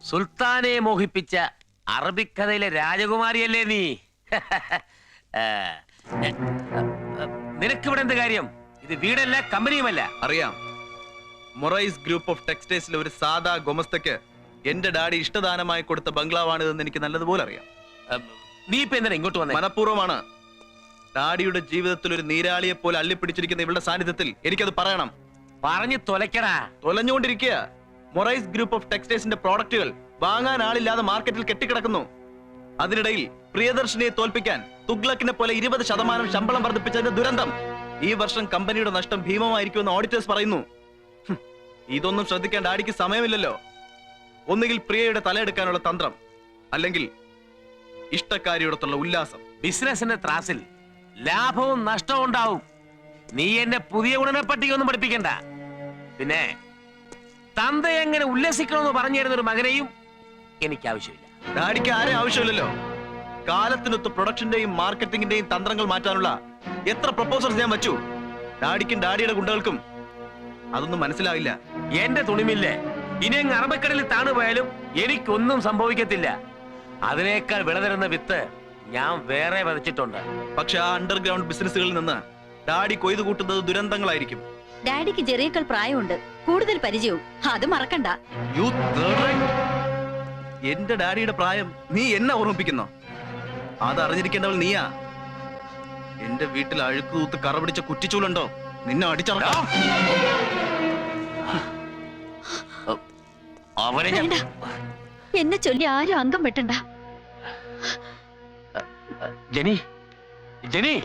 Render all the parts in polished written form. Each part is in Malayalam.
സുൽത്താനെ മോഹിപ്പിച്ച അറബിക്കഥയിലെ രാജകുമാരിയല്ലേ നീ? നിനക്കിവിടെ എന്ത് കാര്യം? ഇത് വീടല്ല, കമ്പനിയുമല്ല. അറിയാം. മൊറൈസ് ഗ്രൂപ്പ് ഓഫ് ടെക്സ്റ്റൈൽസിലെ ഒരു സാധാ ഗുമസ്തക്ക് എന്റെ ഡാഡി ഇഷ്ടദാനമായി കൊടുത്ത ബംഗ്ലാവാണിതെന്ന് എനിക്ക് നല്ലതുപോലെ അറിയാം. നീ ഇപ്പൊ എന്തിനാ ഇങ്ങോട്ട് വന്നേ? മനഃപൂർവ്വമാണ്. ഡാഡിയുടെ ജീവിതത്തിൽ ഒരു നീരാളിയെ പോലെ അള്ളിപ്പിടിച്ചിരിക്കുന്ന ഇവളുടെ സാന്നിധ്യത്തിൽ എനിക്കത് പറയണം. പറഞ്ഞു തൊലക്കടാ. തൊലഞ്ഞുകൊണ്ടിരിക്കുക. മൊറൈസ് ഗ്രൂപ്പ് ഓഫ് ടെക്സ്റ്റൈൽസിന്റെ പ്രോഡക്റ്റുകൾ വാങ്ങാൻ ആളില്ലാതെ മാർക്കറ്റിൽ കെട്ടിക്കിടക്കുന്നു. അതിനിടയിൽ പ്രിയദർശിനിയെ തോൽപ്പിക്കാൻ തുഗ്ലക്കിനെ പോലെ 20% ശമ്പളം വർദ്ധിപ്പിച്ചതിന്റെ ദുരന്തം. ഈ വർഷം കമ്പനിയുടെ നഷ്ടം ഭീമമായിരിക്കുമെന്ന് ഓഡിറ്റേഴ്സ് പറയുന്നു. ഇതൊന്നും ശ്രദ്ധിക്കാൻ ഡാഡിക്ക് സമയമില്ലല്ലോ. ഒന്നുകിൽ പ്രിയയുടെ തലയെടുക്കാനുള്ള തന്ത്രം, അല്ലെങ്കിൽ ഇഷ്ടക്കാരിയോടത്തുള്ള ഉല്ലാസം. ബിസിനസിന്റെ ത്രാസിൽ ലാഭവും നഷ്ടവും ഉണ്ടാവും. നീ എന്നെ പുതിയ ഗുണനെ പറ്റിയൊന്നും പഠിപ്പിക്കണ്ട. പിന്നെ തന്ത എങ്ങനെ ഉല്ലസിക്കണമെന്ന് പറഞ്ഞു തരുന്ന ഒരു മകനെയും എനിക്ക് ആവശ്യമില്ല. ഡാഡിക്ക് ആരെ ആവശ്യമില്ലല്ലോ. കാലത്തിനൊത്ത് പ്രൊഡക്ഷന്റെയും മാർക്കറ്റിംഗിന്റെയും തന്ത്രങ്ങൾ മാറ്റാനുള്ള എത്ര പ്രപ്പോസൽസ് ഞാൻ വച്ചു. ഡാഡിക്കും ഡാഡിയുടെ ഗുണ്ടകൾക്കും അതൊന്നും മനസ്സിലാവില്ല. എന്റെ തുണിമില്ലേ ഇനി അങ്ങ് അറബിക്കടലിൽ താണുപോയാലും എനിക്കൊന്നും സംഭവിക്കത്തില്ല. അതിനേക്കാൾ വിളതരുന്ന വിത്ത് ഞാൻ വേറെ വിതച്ചിട്ടുണ്ട്. പക്ഷെ ആ അണ്ടർഗ്രൗണ്ട് ബിസിനസ്സുകളിൽ നിന്ന് ഡാഡി കൊയ്തു കൂട്ടുന്നത് ദുരന്തങ്ങളായിരിക്കും. ഡാഡിക്ക് ചെറിയേക്കാൾ പ്രായമുണ്ട്, കൂടുതൽ പരിചയവും. അത് മറക്കണ്ട. എന്റെ ഡാഡിയുടെ പ്രായം നീ എന്നെ ഓർമ്മിപ്പിക്കുന്നോ? അതറിഞ്ഞിരിക്കേണ്ടവൾ നീയാ. എന്റെ വീട്ടിൽ അഴുക്ക് തൂത്ത് കറ പിടിച്ച കുറ്റിച്ചൂലുണ്ടോ? നിന്നെ അടിച്ചറക്കാം. എന്നെ ചൊല്ലി ആരും അംഗം വെട്ടണ്ട. ജെനി, ജെനി,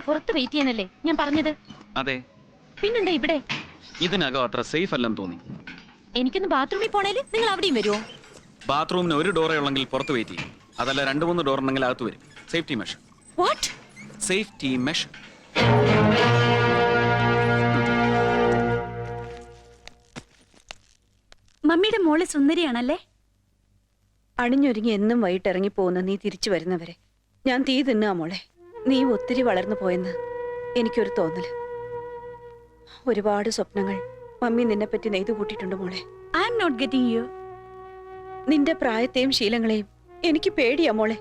പുറത്ത് വെയിറ്റ് ചെയ്യാനല്ലേ ഞാൻ പറഞ്ഞത്? അതെ. പിന്നെന്താ ഇവിടെ? ഇതിനകം അത്ര സേഫ് അല്ലെന്ന് തോന്നി. എനിക്കൊന്ന് ബാത്റൂമിൽ പോണേല് നിങ്ങൾ അവിടെയും വരുമോ? ബാത്റൂമിന് ഒരു ഡോറേ ഉള്ളെങ്കിൽ പുറത്ത് വെയിറ്റ് ചെയ്യും. അതല്ല 2-3 ഡോർ ഉണ്ടെങ്കിൽ അകത്ത് വരും. Safety measure. What? Safety measure. മമ്മിയുടെ മോള് സുന്ദരിയാണല്ലേ? അണിഞ്ഞൊരുങ്ങി എന്നും വൈകിട്ട് ഇറങ്ങി പോകുന്ന നീ തിരിച്ചു വരുന്നവരെ ഞാൻ തീ തിന്നാ മോളെ. നീ ഒത്തിരി വളർന്നു പോയെന്ന് എനിക്കൊരു തോന്നല്. ഒരുപാട് സ്വപ്നങ്ങൾ മമ്മി നിന്നെ പറ്റി നെയ്തു കൂട്ടിയിട്ടുണ്ട് മോളെ. I am not getting you. നിന്റെ പ്രായത്തെയും ശീലങ്ങളെയും എനിക്ക് പേടിയാ മോളെ.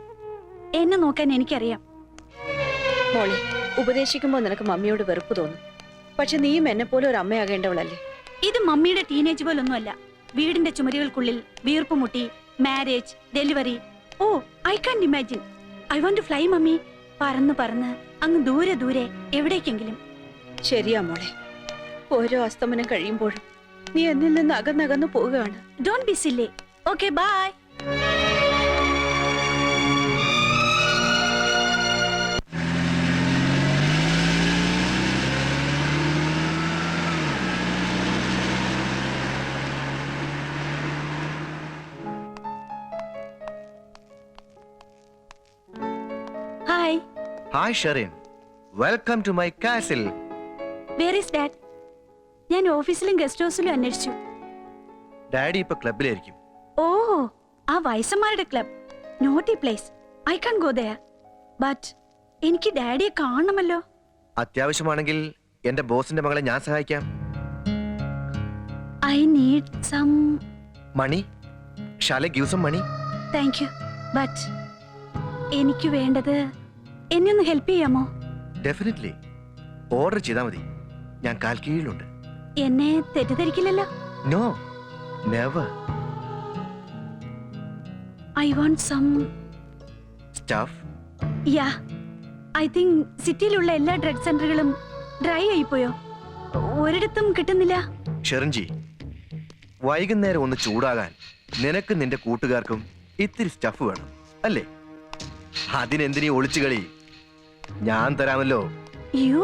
എന്നെ നോക്കാൻ എനിക്കറിയാം മോളെ. ഉപദേശിക്കുമ്പോൾ നിനക്ക് മമ്മിയോട് വെറുപ്പ് തോന്നും. പക്ഷെ നീയും എന്നെ പോലെ ഒരു അമ്മയാകേണ്ടവളല്ലേ? ഇത് മമ്മിയുടെ ടീനേജ് പോലൊന്നുമല്ല. വീടിന്റെ ചുമരുകൾക്കുള്ളിൽ വീർപ്പ് മുട്ടി marriage, delivery. Oh, I can imagine. I want to fly mummy. പറന്ന് പറന്ന് അങ്ങ് ദൂരെ ദൂരെ എവിടേക്കെങ്കിലും. ശരിയാ മോളെ. ഓരോ അസ്തമനം കഴിയുമ്പോഴും നീ എന്നിൽ നിന്ന് അകന്നകന്നു പോവുകയാണ്. Don't be silly. Okay, bye. Hi. Hi Sharin, welcome to my castle. Where is Dad? ഞാൻ ഓഫീസിലും ഗസ്റ്റ് ഹൗസിലും അന്വേഷിച്ചു. ഡാഡി ഇപ്പൊ ക്ലബിലായിരിക്കും. ഓ, ആ വയസ്സന്മാരുടെ club. Naughty place. I can go there. But എനിക്ക് ഡാഡിയെ കാണണമല്ലോ. അത്യാവശ്യമാണെങ്കിൽ എന്റെ ബോസിന്റെ മകളെ ഞാൻ സഹായിക്കാം. I need some money. Shall I give some money? Thank you. But എനിക്ക് വേണ്ടത് എന്നെ ഒന്ന് ഹെൽപ്പ് ചെയ്യാമോ? ഡെഫിനറ്റ്ലി. ഓർഡർ ചെയ്താൽ മതി. ഞാൻ കാൽ കീഴിലുണ്ട്. എന്നെ തെറ്റിദ്ധരിക്കില്ലല്ലോ? No, never. I want some stuff. Yeah. I think സിറ്റിയിലുള്ള എല്ലാ ഡ്രഗ് സെന്ററുകളും ഡ്രൈ ആയിപ്പോയോ, ഒരിടത്തും കിട്ടുന്നില്ല. ഷെറിൻജി, വൈകുന്നേരം ഒന്ന് ചൂടാകാൻ നിനക്കും നിന്റെ കൂട്ടുകാർക്കും ഇത്തിരി സ്റ്റഫ് വേണം അല്ലേ? അതിനെന്തിനീ ഒളിച്ചു കളി? ഞാൻ തരാമല്ലോ. യു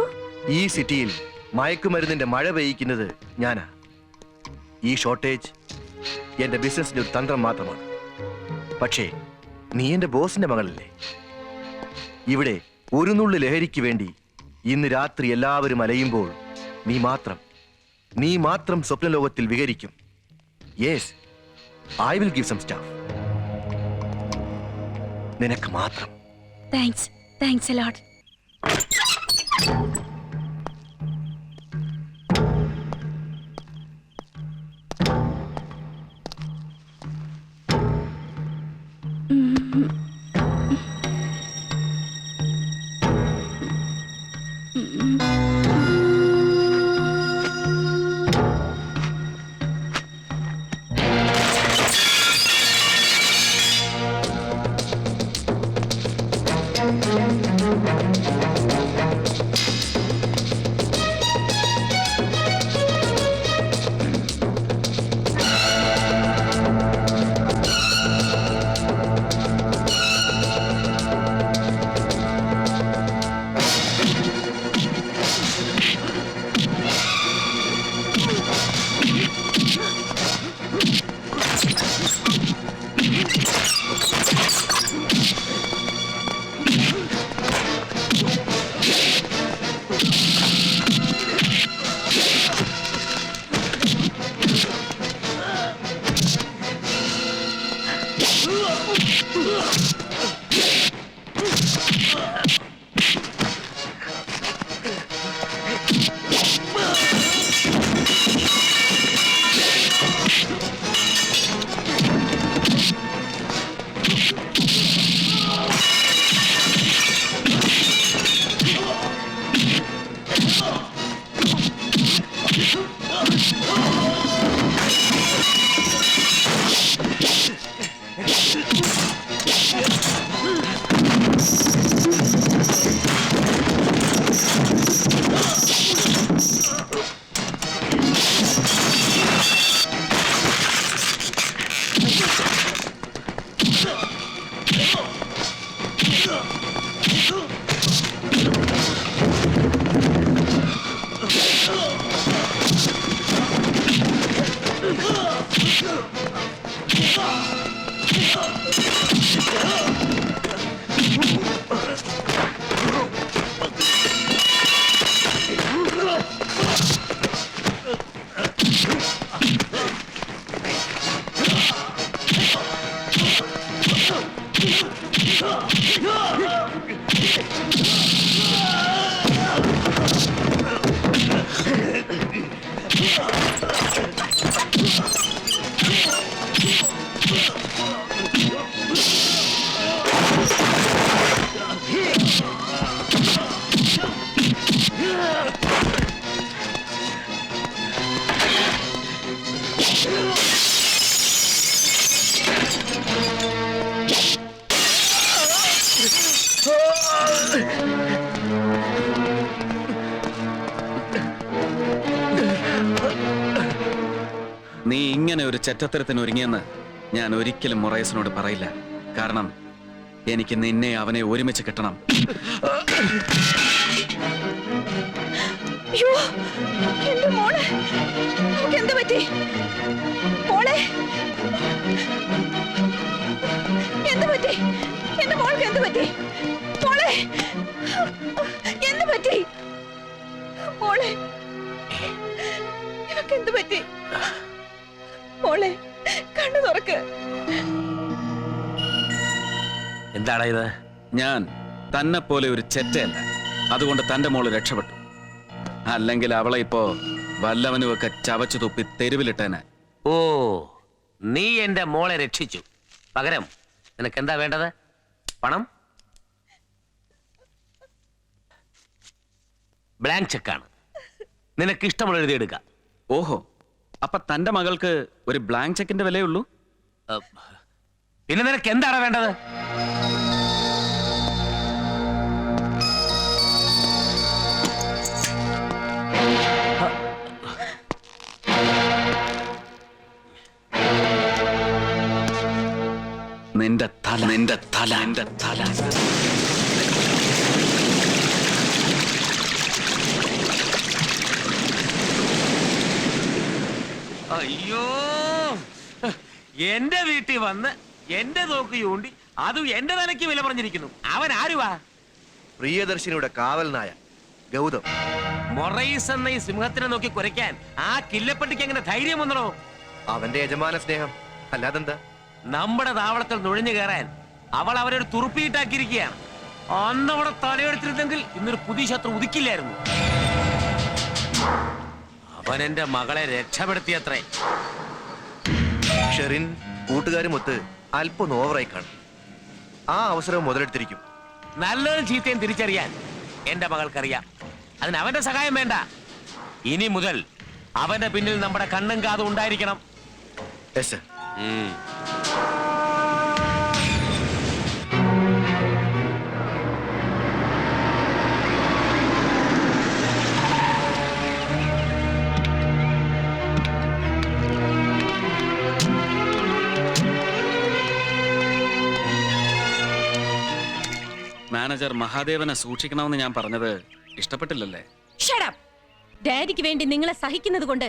ഈ സിറ്റിയിൽ മയക്കുമരുന്നിന്റെ മഴ പെയ്യിക്കുന്നത് ഞാനാ. ഈ ഷോർട്ടേജ് എന്റെ ബിസിനസിന്റെ ഒരു തന്ത്രം മാത്രമാണ്. പക്ഷേ നീ എന്റെ ബോസിന്റെ മകളല്ലേ? ഇവിടെ ഒരു നുള്ളു ലഹരിക്ക് വേണ്ടി ഇന്ന് രാത്രി എല്ലാവരും അലയുമ്പോൾ നീ മാത്രം സ്വപ്നലോകത്തിൽ വിഹരിക്കും. Yes, I will give some stuff. നിനക്ക് മാത്രം. Thanks a lot. നീ ഇങ്ങനെ ഒരു ചെറ്റത്തരത്തിന് ഒരുങ്ങിയെന്ന് ഞാൻ ഒരിക്കലും മൊറൈസിനോട് പറയില്ല. കാരണം എനിക്ക് നിന്നെ അവനെ ഒരുമിച്ച് കിട്ടണം. അയ്യോ, എന്റെ മോളെ, അവൾക്ക് എന്ത് പറ്റി? മോളെ, എന്ത് പറ്റി? എന്റെ മോൾക്ക് എന്ത് പറ്റി? മോളെ, എന്ത് പറ്റി? മോളെ, ഇവക്ക് എന്ത് പറ്റി? മോളെ, കണ്ണു തുറക്ക്. എന്താടാ ഇത്? ഞാൻ തന്നെ പോലെ ഒരു ചെറ്റയല്ല, അതുകൊണ്ട് തന്റെ മോള് രക്ഷപ്പെട്ടു. അല്ലെങ്കിൽ അവളെ ഇപ്പോ വല്ലവനുമൊക്കെ ചവച്ചു തുപ്പി തെരുവിലിട്ടേനെ. ഓ, നീ എന്റെ മോളെ രക്ഷിച്ചു. പകരം നിനക്ക് എന്താ വേണ്ടത്? പണം? ബ്ലാങ്ക് ചെക്കാണ്. നിനക്ക് ഇഷ്ടമുള്ള എഴുതിയെടുക്ക. ഓഹോ, അപ്പൊ തന്റെ മകൾക്ക് ഒരു ബ്ലാങ്ക് ചെക്കിന്റെ വിലയുള്ളൂ? പിന്നെ നിനക്ക് എന്താണ് വേണ്ടത്? നിന്റെ തല നിന്റെ തല അയ്യോ, എന്റെ വീട്ടിൽ വന്ന് എന്റെ തോക്ക് ചൂണ്ടി അതും എന്റെ തലയ്ക്ക് വില പറഞ്ഞിരിക്കുന്നു. അവൻ ആരുവാ? പ്രിയദർശിനിയുടെ കാവൽ നായ ഗൗതം. മൊറൈസ് എന്ന ഈ സിംഹത്തിനെ നോക്കി കുരയ്ക്കാൻ ആ കില്ലപ്പട്ടിക്ക് എങ്ങനെ ധൈര്യം വന്നോ? അവന്റെ യജമാന സ്നേഹം, അല്ലാതെന്താ? നമ്മുടെ താവളത്തിൽ നുഴഞ്ഞു കയറാൻ അവൾ അവരൊരു തുറുപ്പിയിട്ടാക്കിയിരിക്കുകയാണ്. അന്നവിടെ തലയെടുത്തിരുന്നെങ്കിൽ ഇന്നൊരു പുതിയ ശത്രു ഉദിക്കില്ലായിരുന്നു. അവൻ എന്റെ മകളെ രക്ഷപ്പെടുത്തിയത്രേ. ഷെറിൻ കൂട്ടുകാരുമൊത്ത് അല്പം ഓവറായി കാണും. ആ അവസരം മുതലെടുത്തിരിക്കും. നല്ലതും ചീത്തയും തിരിച്ചറിയാൻ എന്റെ മകൾക്കറിയാം. അതിന് അവന്റെ സഹായം വേണ്ട. ഇനി മുതൽ അവന്റെ പിന്നിൽ നമ്മുടെ കണ്ണും കാതും ഉണ്ടായിരിക്കണം. Yes sir. മാനേജർ മഹാദേവനെ സൂക്ഷിക്കണമെന്ന് ഞാൻ പറഞ്ഞത് ഇഷ്ടപ്പെട്ടില്ലല്ലേ? Shut up. ഡാഡിക്ക് വേണ്ടി നിങ്ങളെ സഹിക്കുന്നത് കൊണ്ട്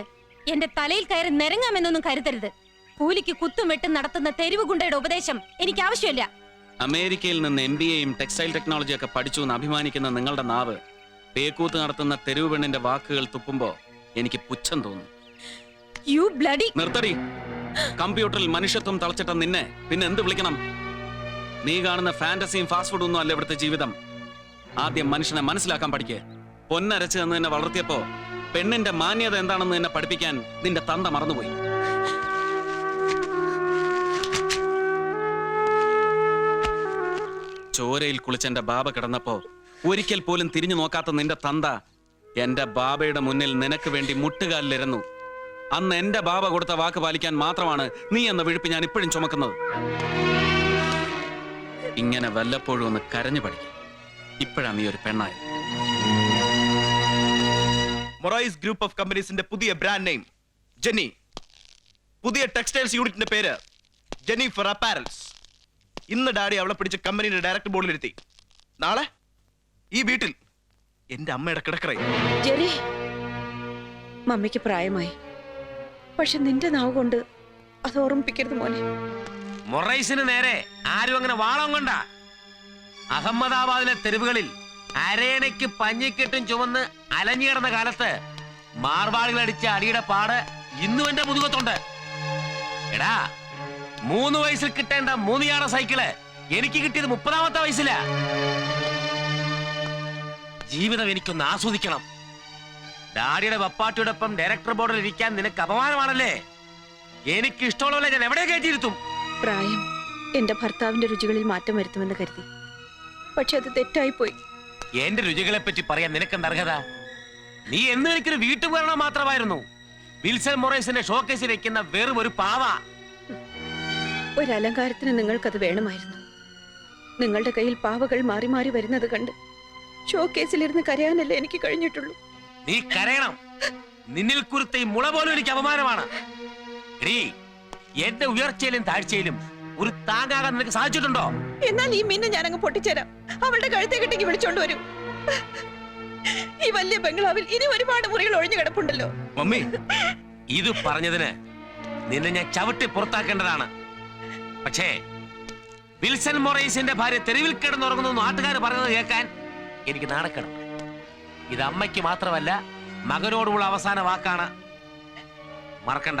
എന്റെ തലയിൽ കയറി നിരങ്ങാമെന്നൊന്നും കരുതരുത്. കൂലിക്ക് കുത്തുമെട്ടും നടത്തുന്ന തെരുവ് ഗുണ്ടയുടെ ഉപദേശം എനിക്ക് ആവശ്യമില്ല. അമേരിക്കയിൽ നിന്ന് MBAയും ടെക്സ്റ്റൈൽ ടെക്നോളജി ഒക്കെ പഠിച്ചു എന്ന് അഭിമാനിക്കുന്ന നിങ്ങളുടെ നാവ് പേക്കൂത്ത് നടത്തുന്ന തെരുവ് പെണ്ണിന്റെ വാക്കുകൾ തുപ്പുമ്പോ എനിക്ക് പുച്ഛം തോന്നുന്നു. You bloody. നിർത്തടി. കമ്പ്യൂട്ടറിൽ മനുഷ്യത്വം തളച്ചിട്ട നിന്നെ പിന്നെ എന്ത് വിളിക്കണം? നീ കാണുന്ന ഫാന്റസിയും ഫാസ്റ്റ് ഫുഡും ഒന്നും അല്ല ഇവിടുത്തെ ജീവിതം. ആദ്യം മനുഷ്യനെ മനസ്സിലാക്കാൻ പഠിക്കേ. പൊന്നരച്ച് എന്ന് നിന്നെ വളർത്തിയപ്പോ പെണ്ണിന്റെ മാന്യത എന്താണെന്ന് നിന്നെ പഠിപ്പിക്കാൻ നിന്റെ തന്ത മറന്നുപോയി. ചോരയിൽ കുളിച്ചെന്റെ ബാബ കിടന്നപ്പോ ഒരിക്കൽ പോലും തിരിഞ്ഞു നോക്കാത്ത നിന്റെ തന്ത എന്റെ ബാബയുടെ മുന്നിൽ നിനക്ക് വേണ്ടി മുട്ടുകാലിലിരുന്നു. അന്ന് എന്റെ ബാബ കൊടുത്ത വാക്ക് പാലിക്കാൻ മാത്രമാണ് നീ എന്ന വിഴുപ്പ് ഞാൻ ഇപ്പോഴും ചുമക്കുന്നത്. ഇങ്ങനെ വല്ലപ്പോഴും ഒന്ന് കരഞ്ഞു പഠിക്കും. ഇപ്പോഴാ നീ ഒരു പെണ്ണായത്. മൊറൈസ് ഗ്രൂപ്പ് ഓഫ് കമ്പനീസിന്റെ പുതിയ ബ്രാൻഡ് നെയിം ജെന്നി. പുതിയ ടെക്സ്റ്റൈൽസ് യൂണിറ്റിന്റെ പേര് ജെന്നിഫർ അപ്പാരൽസ്. ഇന്ന് ഡാഡി അവളെ പിടിച്ച് കമ്പനിയുടെ ഡയറക്ടർ ബോർഡിലിരുത്തി. നാളെ ഈ വീട്ടിൽ എന്റെ അമ്മയുടെ കിടക്കറ. ജെറി, മമ്മിക്ക് പ്രായമായി. പക്ഷെ നിന്റെ നാവ് കൊണ്ട് അത് ഓർമ്മിപ്പിക്കരുത് മോനെ. മൊറൈസിന് നേരെ ആരും അങ്ങനെ വാളം കൊണ്ട. അഹമ്മദാബാദിലെ തെരുവുകളിൽ അരേണയ്ക്ക് പഞ്ഞിക്കെട്ടും ചുമന്ന് അലഞ്ഞു കിടന്ന കാലത്ത് മാർവാളികൾ അടിച്ച അടിയുടെ പാട് ഇന്നും എന്റെ മുതുകത്തുണ്ട്. എടാ, 3 വയസ്സിൽ കിട്ടേണ്ട 3 യാർഡ് സൈക്കിള് എനിക്ക് കിട്ടിയത് 30ാമത്തെ വയസ്സിലാ. ജീവിതം എനിക്കൊന്ന് ആസ്വദിക്കണം. ഡാഡിയുടെ വപ്പാട്ടിയോടൊപ്പം ഡയറക്ടർ ബോർഡിൽ ഇരിക്കാൻ നിനക്ക് അപമാനമാണല്ലേ? എനിക്ക് ഇഷ്ടമുള്ളവരെ ഞാൻ എവിടെ കയറ്റിയിരുത്തും. പ്രായം എന്റെ ഭർത്താവിന്റെ രുചികളിൽ മാറ്റം വരുത്തുമെന്ന് കരുതി. പക്ഷെ അത് തെറ്റായിപ്പോയി. എന്റെ രുചികളെ പറ്റി പറയാൻ നിനക്കെന്ത് അർഹത? നീ എന്ന് എനിക്കൊരു വീട്ടുപകരണം മാത്രമായിരുന്നു. വിൽസൺ മൊറൈസിന്റെ ഷോക്കേസിൽ വെക്കുന്ന വെറും ഒരു പാവ. ഒരലങ്കാരത്തിന് നിങ്ങൾക്കത് വേണമായിരുന്നു. നിങ്ങളുടെ കയ്യിൽ പാവകൾ മാറി മാറി വരുന്നത് കണ്ട് ഷോക്കേസിലിരുന്ന് കരയാനല്ലേ എനിക്ക് കഴിഞ്ഞിട്ടുള്ളൂ. നീ കരയണം. നിന്നിൽ കുരുത്ത ഈ മുള പോലും എനിക്ക് അപമാനമാണ്. എടീ, എന്റെ ഉയർച്ചയിലും താഴ്ചയിലും ഒരു താങ്ങാകാൻ നിനക്ക് സാധിച്ചിട്ടുണ്ടോ? എന്നാൽ ഈ മീനെ ഞാൻ അങ്ങ് പൊട്ടിച്ചേരാം. അവളുടെ കഴുത്തെ കെട്ടിക്ക് വിളിച്ചോണ്ട് വരൂ. ഈ വലിയ ബംഗ്ലാവിൽ ഇനി ഒരുപാട് മുറികൾ ഒഴിഞ്ഞു കിടപ്പുണ്ടല്ലോ. മമ്മി, ഇത് പറഞ്ഞതിന് നിന്നെ ഞാൻ ചവിട്ടി പുറത്താക്കേണ്ടതാണ്. പക്ഷേ വിൽസൺ മൊറൈസിന്റെ ഭാര്യ തെരുവിൽ കിടന്നുറങ്ങുന്നു നാട്ടുകാർ പറയുന്നത് കേൾക്കാൻ എനിക്ക് നാണക്കേടുണ്ട്. ഇത് അമ്മയ്ക്ക് മാത്രമല്ല, മകനോടുള്ള അവസാന വാക്കാണ്. മറക്കണ്ട.